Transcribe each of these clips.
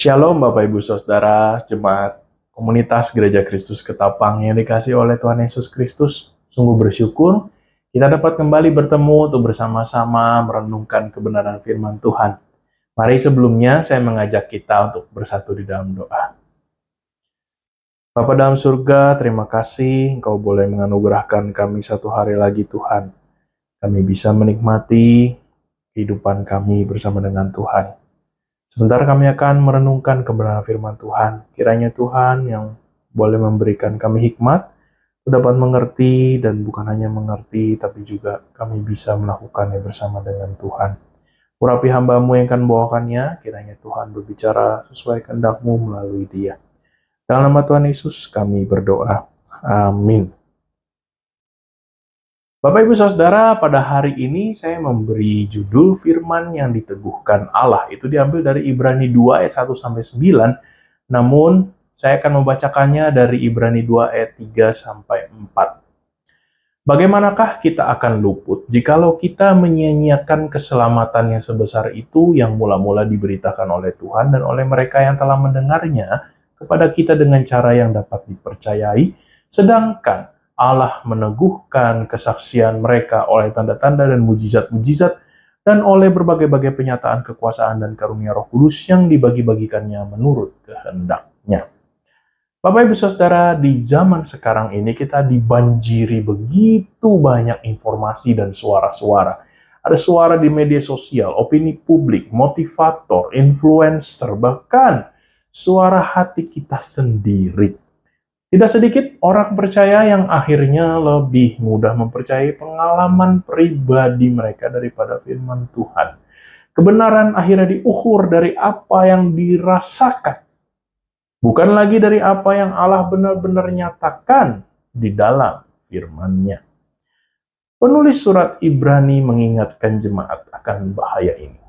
Shalom Bapak Ibu Saudara, Jemaat Komunitas Gereja Kristus Ketapang yang dikasihi oleh Tuhan Yesus Kristus. Sungguh bersyukur kita dapat kembali bertemu untuk bersama-sama merenungkan kebenaran firman Tuhan. Mari sebelumnya saya mengajak kita untuk bersatu di dalam doa. Bapa dalam surga, terima kasih Engkau boleh menganugerahkan kami satu hari lagi Tuhan. Kami bisa menikmati kehidupan kami bersama dengan Tuhan. Sebentar kami akan merenungkan kebenaran firman Tuhan. Kiranya Tuhan yang boleh memberikan kami hikmat, dapat mengerti dan bukan hanya mengerti, tapi juga kami bisa melakukannya bersama dengan Tuhan. Urapi hamba-Mu yang akan membawakannya, kiranya Tuhan berbicara sesuai kehendak-Mu melalui dia. Dalam nama Tuhan Yesus kami berdoa. Amin. Bapak Ibu Saudara, pada hari ini saya memberi judul firman yang diteguhkan Allah. Itu diambil dari Ibrani 2 ayat 1-9. Namun, saya akan membacakannya dari Ibrani 2 ayat 3-4. Bagaimanakah kita akan luput jikalau kita menyia-nyiakan keselamatan yang sebesar itu yang mula-mula diberitakan oleh Tuhan dan oleh mereka yang telah mendengarnya kepada kita dengan cara yang dapat dipercayai, sedangkan Allah meneguhkan kesaksian mereka oleh tanda-tanda dan mujizat-mujizat dan oleh berbagai-bagai penyataan kekuasaan dan karunia Roh Kudus yang dibagi-bagikannya menurut kehendaknya. Bapak Ibu Saudara, di zaman sekarang ini kita dibanjiri begitu banyak informasi dan suara-suara. Ada suara di media sosial, opini publik, motivator, influencer, bahkan suara hati kita sendiri. Tidak sedikit orang percaya yang akhirnya lebih mudah mempercayai pengalaman pribadi mereka daripada firman Tuhan. Kebenaran akhirnya diukur dari apa yang dirasakan, bukan lagi dari apa yang Allah benar-benar nyatakan di dalam firman-Nya. Penulis surat Ibrani mengingatkan jemaat akan bahaya ini.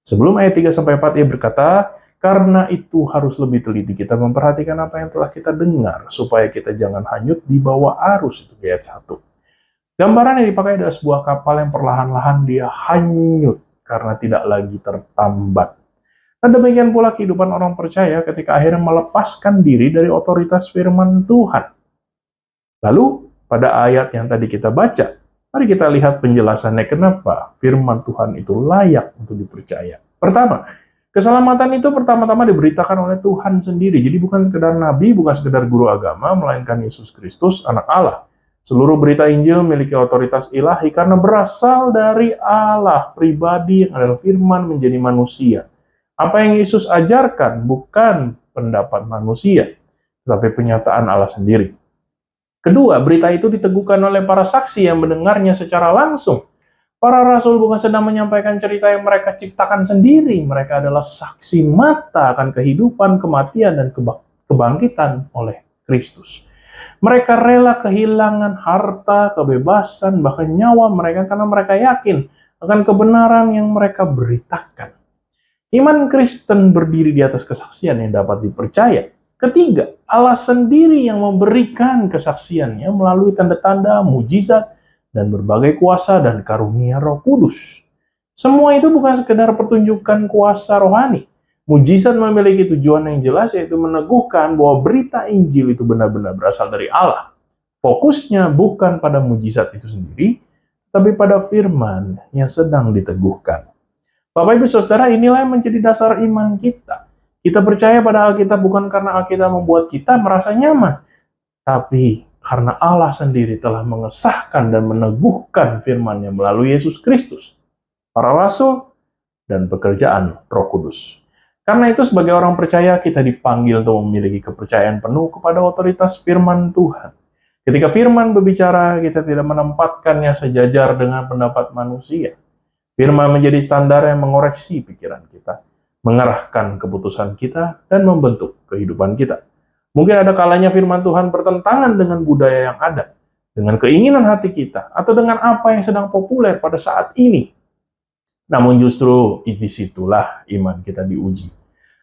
Sebelum ayat 3-4 ia berkata, karena itu harus lebih teliti kita memperhatikan apa yang telah kita dengar, supaya kita jangan hanyut di bawah arus, itu ayat 1. Gambaran yang dipakai adalah sebuah kapal yang perlahan-lahan dia hanyut karena tidak lagi tertambat. Dan demikian pula kehidupan orang percaya ketika akhirnya melepaskan diri dari otoritas firman Tuhan. Lalu, pada ayat yang tadi kita baca, mari kita lihat penjelasannya kenapa firman Tuhan itu layak untuk dipercaya. Pertama, keselamatan itu pertama-tama diberitakan oleh Tuhan sendiri. Jadi bukan sekedar nabi, bukan sekedar guru agama, melainkan Yesus Kristus, anak Allah. Seluruh berita Injil memiliki otoritas ilahi karena berasal dari Allah pribadi yang adalah firman menjadi manusia. Apa yang Yesus ajarkan bukan pendapat manusia, tetapi penyataan Allah sendiri. Kedua, berita itu diteguhkan oleh para saksi yang mendengarnya secara langsung. Para rasul bukan sedang menyampaikan cerita yang mereka ciptakan sendiri. Mereka adalah saksi mata akan kehidupan, kematian, dan kebangkitan oleh Kristus. Mereka rela kehilangan harta, kebebasan, bahkan nyawa mereka karena mereka yakin akan kebenaran yang mereka beritakan. Iman Kristen berdiri di atas kesaksian yang dapat dipercaya. Ketiga, Allah sendiri yang memberikan kesaksiannya melalui tanda-tanda, mujizat, dan berbagai kuasa dan karunia Roh Kudus. Semua itu bukan sekedar pertunjukan kuasa rohani. Mujizat memiliki tujuan yang jelas, yaitu meneguhkan bahwa berita Injil itu benar-benar berasal dari Allah. Fokusnya bukan pada mujizat itu sendiri, tapi pada firman yang sedang diteguhkan. Bapak Ibu Saudara, inilah yang menjadi dasar iman kita. Kita percaya pada Alkitab bukan karena Alkitab membuat kita merasa nyaman, tapi karena Allah sendiri telah mengesahkan dan meneguhkan firman-Nya melalui Yesus Kristus, para rasul, dan pekerjaan Roh Kudus. Karena itu sebagai orang percaya kita dipanggil untuk memiliki kepercayaan penuh kepada otoritas firman Tuhan. Ketika firman berbicara, kita tidak menempatkannya sejajar dengan pendapat manusia. Firman menjadi standar yang mengoreksi pikiran kita, mengarahkan keputusan kita, dan membentuk kehidupan kita. Mungkin ada kalanya firman Tuhan bertentangan dengan budaya yang ada, dengan keinginan hati kita, atau dengan apa yang sedang populer pada saat ini. Namun justru disitulah iman kita diuji.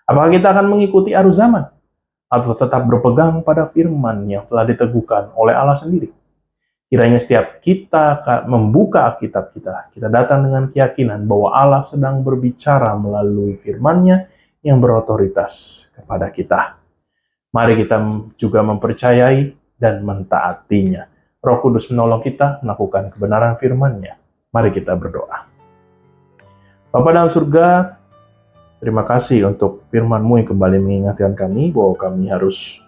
Apakah kita akan mengikuti arus zaman, atau tetap berpegang pada firman yang telah diteguhkan oleh Allah sendiri? Kiranya setiap kita membuka Alkitab kita datang dengan keyakinan bahwa Allah sedang berbicara melalui firman-Nya yang berotoritas kepada kita. Mari kita juga mempercayai dan mentaatinya. Roh Kudus menolong kita melakukan kebenaran firman-Nya. Mari kita berdoa. Bapa dalam surga, terima kasih untuk firman-Mu yang kembali mengingatkan kami bahwa kami harus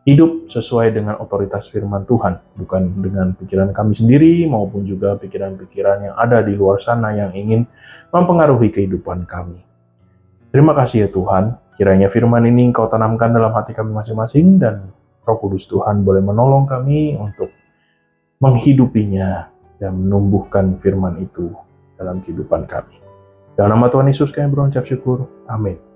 hidup sesuai dengan otoritas firman Tuhan, bukan dengan pikiran kami sendiri maupun juga pikiran-pikiran yang ada di luar sana yang ingin mempengaruhi kehidupan kami. Terima kasih ya Tuhan, kiranya firman ini Engkau tanamkan dalam hati kami masing-masing dan Roh Kudus Tuhan boleh menolong kami untuk menghidupinya dan menumbuhkan firman itu dalam kehidupan kami. Dalam nama Tuhan Yesus kami berucap syukur. Amin.